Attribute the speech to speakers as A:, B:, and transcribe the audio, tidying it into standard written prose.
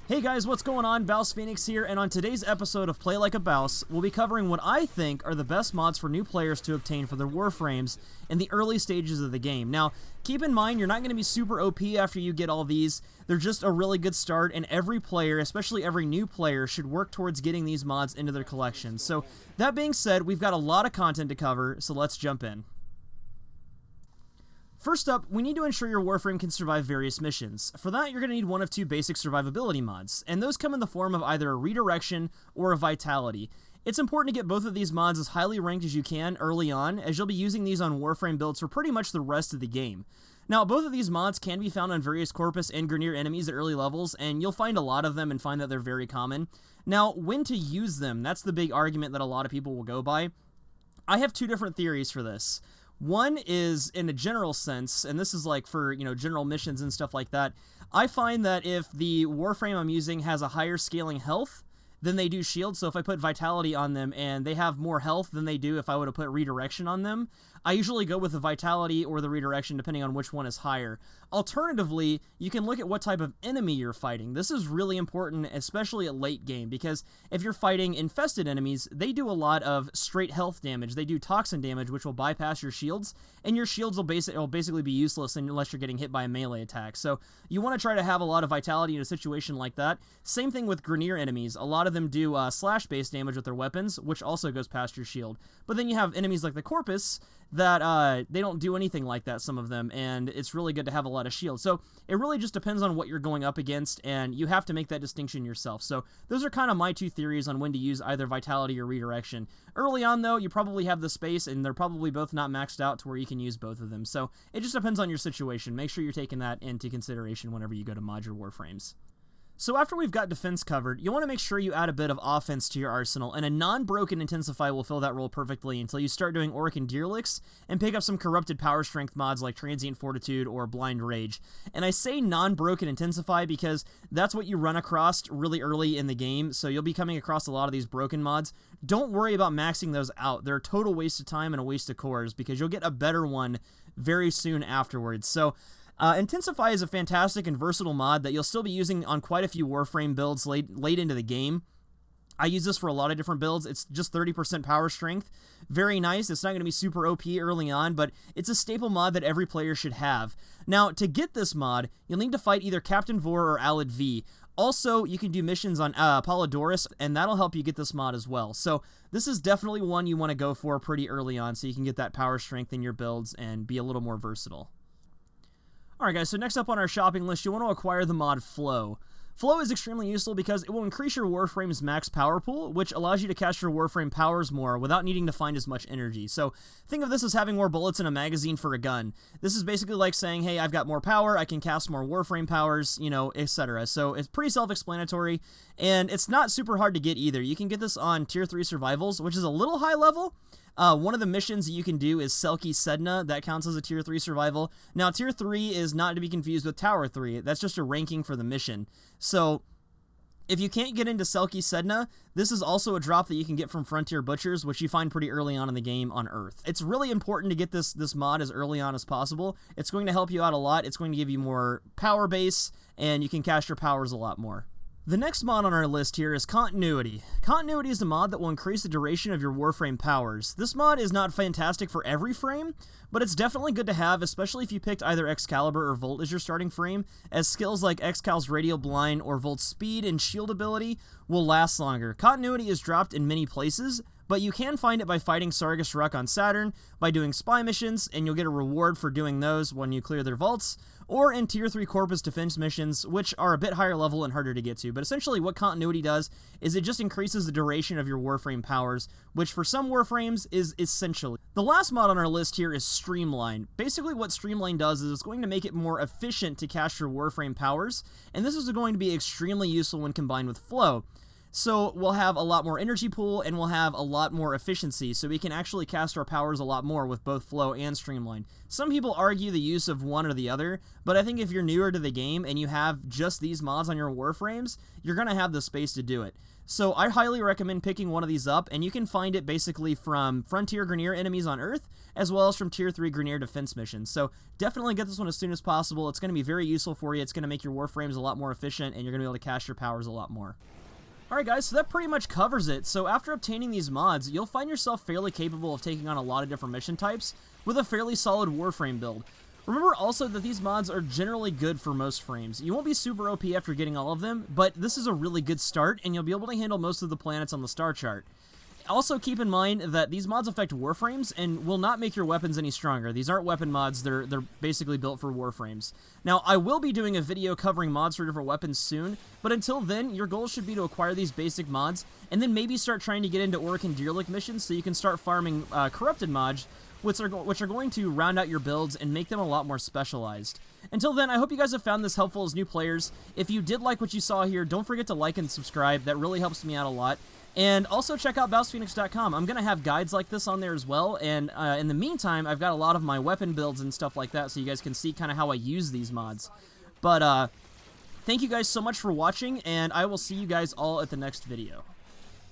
A: Hey guys, what's going on? BouseFeenux here, and on today's episode of Play Like a Bouse, we'll be covering what I think are the best mods for new players to obtain for their Warframes in the early stages of the game. Now, keep in mind, you're not going to be super OP after you get all these. They're just a really good start, and every player, especially every new player, should work towards getting these mods into their collection. So, that being said, we've got a lot of content to cover, so let's jump in. First up, we need to ensure your Warframe can survive various missions. For that, you're going to need one of two basic survivability mods, and those come in the form of either a Redirection or a Vitality. It's important to get both of these mods as highly ranked as you can early on, as you'll be using these on Warframe builds for pretty much the rest of the game. Now, both of these mods can be found on various Corpus and Grineer enemies at early levels, and you'll find a lot of them and find that they're very common. Now, when to use them, that's the big argument that a lot of people will go by. I have two different theories for this. One is in a general sense, and this is like for, general missions and stuff like that. I find that if the Warframe I'm using has a higher scaling health than they do shield, so if I put Vitality on them and they have more health than they do if I would have put Redirection on them, I usually go with the Vitality or the Redirection depending on which one is higher. Alternatively, you can look at what type of enemy you're fighting. This is really important, especially at late game, because if you're fighting infested enemies, they do a lot of straight health damage. They do toxin damage, which will bypass your shields, and your shields will basically be useless unless you're getting hit by a melee attack. So you want to try to have a lot of Vitality in a situation like that. Same thing with Grineer enemies. A lot of them do slash-based damage with their weapons, which also goes past your shield. But then you have enemies like the Corpus that they don't do anything like that, some of them, and it's really good to have a lot of shield. So it really just depends on what you're going up against, and you have to make that distinction yourself. So those are kind of my two theories on when to use either Vitality or Redirection. Early on, though, you probably have the space, and they're probably both not maxed out to where you can use both of them. So it just depends on your situation. Make sure you're taking that into consideration whenever you go to mod your Warframes. So after we've got defense covered, you want to make sure you add a bit of offense to your arsenal, and a non-broken Intensify will fill that role perfectly until you start doing Auric and Deerlicks and pick up some corrupted power strength mods like Transient Fortitude or Blind Rage. And I say non-broken Intensify because that's what you run across really early in the game, so you'll be coming across a lot of these broken mods. Don't worry about maxing those out. They're a total waste of time and a waste of cores because you'll get a better one very soon afterwards. So Intensify is a fantastic and versatile mod that you'll still be using on quite a few Warframe builds late into the game. I use this for a lot of different builds. It's just 30% power strength. Very nice. It's not going to be super OP early on, but it's a staple mod that every player should have. Now, to get this mod, you'll need to fight either Captain Vor or Alad V. Also, you can do missions on Apollodorus, and that'll help you get this mod as well. So this is definitely one you want to go for pretty early on so you can get that power strength in your builds and be a little more versatile. Alright guys, so next up on our shopping list, you want to acquire the mod Floo. Floo is extremely useful because it will increase your Warframe's max power pool, which allows you to cast your Warframe powers more without needing to find as much energy. So think of this as having more bullets in a magazine for a gun. This is basically like saying, hey, I've got more power, I can cast more Warframe powers, etc. So it's pretty self-explanatory, and it's not super hard to get either. You can get this on Tier 3 Survivals, which is a little high level. One of the missions that you can do is Selkie Sedna. That counts as a Tier 3 survival. Now, Tier 3 is not to be confused with Tower 3. That's just a ranking for the mission. So, if you can't get into Selkie Sedna, this is also a drop that you can get from Frontier Butchers, which you find pretty early on in the game on Earth. It's really important to get this mod as early on as possible. It's going to help you out a lot. It's going to give you more power base, and you can cast your powers a lot more. The next mod on our list here is Continuity. Continuity is a mod that will increase the duration of your Warframe powers. This mod is not fantastic for every frame, but it's definitely good to have, especially if you picked either Excalibur or Volt as your starting frame, as skills like Excal's Radial Blind or Volt's speed and shield ability will last longer. Continuity is dropped in many places, but you can find it by fighting Sargus Ruck on Saturn, by doing spy missions, and you'll get a reward for doing those when you clear their vaults, or in Tier 3 Corpus defense missions, which are a bit higher level and harder to get to. But essentially what Continuity does is it just increases the duration of your Warframe powers, which for some Warframes is essential. The last mod on our list here is Streamline. Basically what Streamline does is it's going to make it more efficient to cast your Warframe powers, and this is going to be extremely useful when combined with Floo. So we'll have a lot more energy pool, and we'll have a lot more efficiency, so we can actually cast our powers a lot more with both Floo and Streamline. Some people argue the use of one or the other, but I think if you're newer to the game and you have just these mods on your Warframes, you're going to have the space to do it. So I highly recommend picking one of these up, and you can find it basically from Frontier Grineer enemies on Earth, as well as from Tier 3 Grineer defense missions. So definitely get this one as soon as possible. It's going to be very useful for you. It's going to make your Warframes a lot more efficient, and you're going to be able to cast your powers a lot more. Alright guys, so that pretty much covers it. So after obtaining these mods, you'll find yourself fairly capable of taking on a lot of different mission types with a fairly solid Warframe build. Remember also that these mods are generally good for most frames. You won't be super OP after getting all of them, but this is a really good start, and you'll be able to handle most of the planets on the star chart. Also keep in mind that these mods affect Warframes and will not make your weapons any stronger. These aren't weapon mods, they're basically built for Warframes. Now, I will be doing a video covering mods for different weapons soon, but until then, your goal should be to acquire these basic mods, and then maybe start trying to get into Orc and Deerlick missions so you can start farming corrupted mods, which are going to round out your builds and make them a lot more specialized. Until then, I hope you guys have found this helpful as new players. If you did like what you saw here, don't forget to like and subscribe. That really helps me out a lot. And also check out BouseFeenux.com. I'm going to have guides like this on there as well, and in the meantime, I've got a lot of my weapon builds and stuff like that, so you guys can see kind of how I use these mods. But, thank you guys so much for watching, and I will see you guys all at the next video.